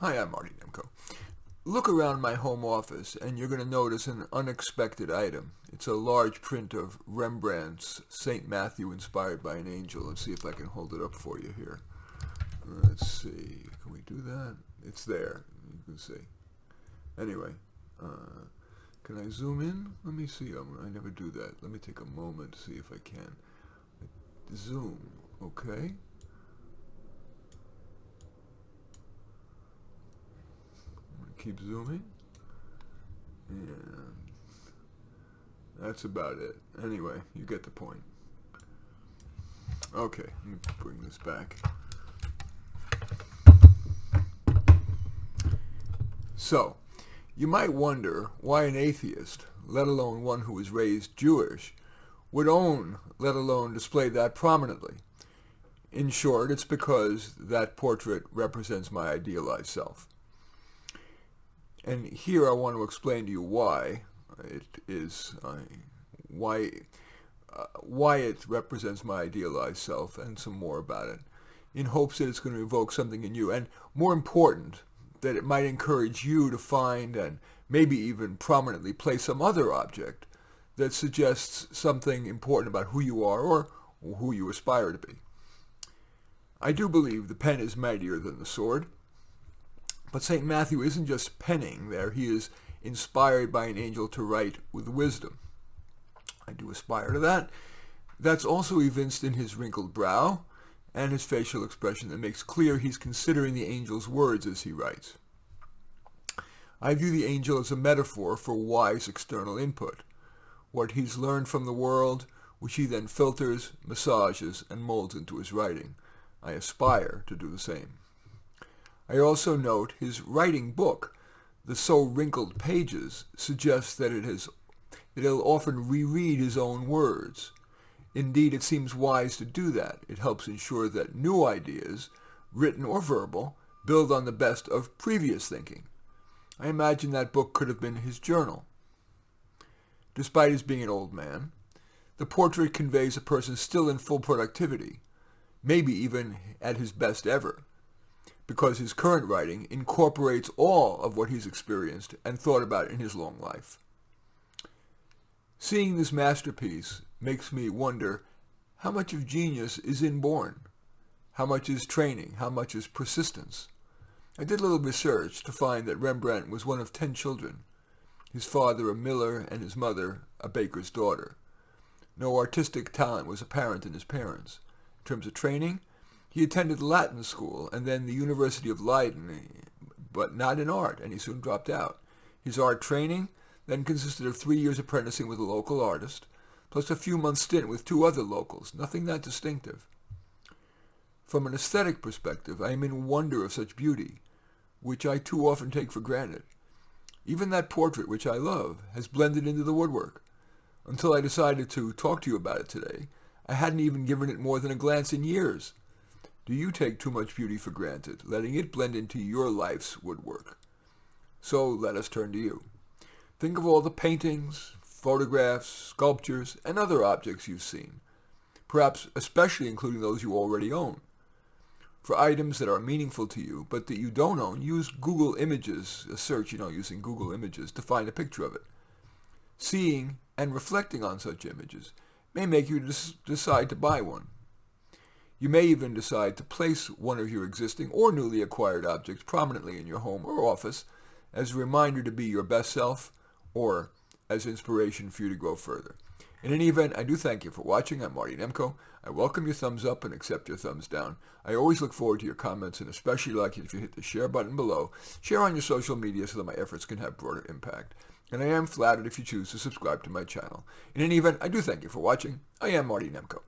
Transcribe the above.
Hi, I'm Marty Nemko. Look around my home office and you're going to notice an unexpected item. It's a large print of Rembrandt's St. Matthew inspired by an angel. Let's see if I can hold it up for you here. Let's see. Can we do that? It's there. You can see. Anyway, can I zoom in? Let me see. I never do that. Let me take a moment to see if I can. Zoom. Okay. Keep zooming, and that's about it. Anyway, you get the point. Okay, let me bring this back. So, you might wonder why an atheist, let alone one who was raised Jewish, would own, let alone display that prominently. In short, it's because that portrait represents my idealized self. And here I want to explain to you why why it represents my idealized self, and some more about it, in hopes that it's going to evoke something in you, and more important, that it might encourage you to find and maybe even prominently place some other object that suggests something important about who you are or who you aspire to be. I do believe the pen is mightier than the sword. But St. Matthew isn't just penning there. He is inspired by an angel to write with wisdom. I do aspire to that. That's also evinced in his wrinkled brow and his facial expression that makes clear he's considering the angel's words as he writes. I view the angel as a metaphor for wise external input, what he's learned from the world, which he then filters, massages, and molds into his writing. I aspire to do the same. I also note his writing book, the so wrinkled pages, suggests that he'll often reread his own words. Indeed, it seems wise to do that. It helps ensure that new ideas, written or verbal, build on the best of previous thinking. I imagine that book could have been his journal. Despite his being an old man, the portrait conveys a person still in full productivity, maybe even at his best ever, because his current writing incorporates all of what he's experienced and thought about in his long life. Seeing this masterpiece makes me wonder how much of genius is inborn, how much is training, how much is persistence. I did a little research to find that Rembrandt was one of 10 children, his father a miller and his mother a baker's daughter. No artistic talent was apparent in his parents. In terms of training, he attended Latin school and then the University of Leiden, but not in art, and he soon dropped out. His art training then consisted of 3 years apprenticing with a local artist, plus a few months' stint with 2 other locals, nothing that distinctive. From an aesthetic perspective, I am in wonder of such beauty, which I too often take for granted. Even that portrait, which I love, has blended into the woodwork. Until I decided to talk to you about it today, I hadn't even given it more than a glance in years. Do you take too much beauty for granted, letting it blend into your life's woodwork? So let us turn to you. Think of all the paintings, photographs, sculptures, and other objects you've seen, perhaps especially including those you already own. For items that are meaningful to you, but that you don't own, use Google Images, a search, using Google Images, to find a picture of it. Seeing and reflecting on such images may make you decide to buy one. You may even decide to place one of your existing or newly acquired objects prominently in your home or office as a reminder to be your best self or as inspiration for you to go further. In any event, I do thank you for watching. I'm Marty Nemko. I welcome your thumbs up and accept your thumbs down. I always look forward to your comments, and especially like it if you hit the share button below. Share on your social media so that my efforts can have broader impact. And I am flattered if you choose to subscribe to my channel. In any event, I do thank you for watching. I am Marty Nemko.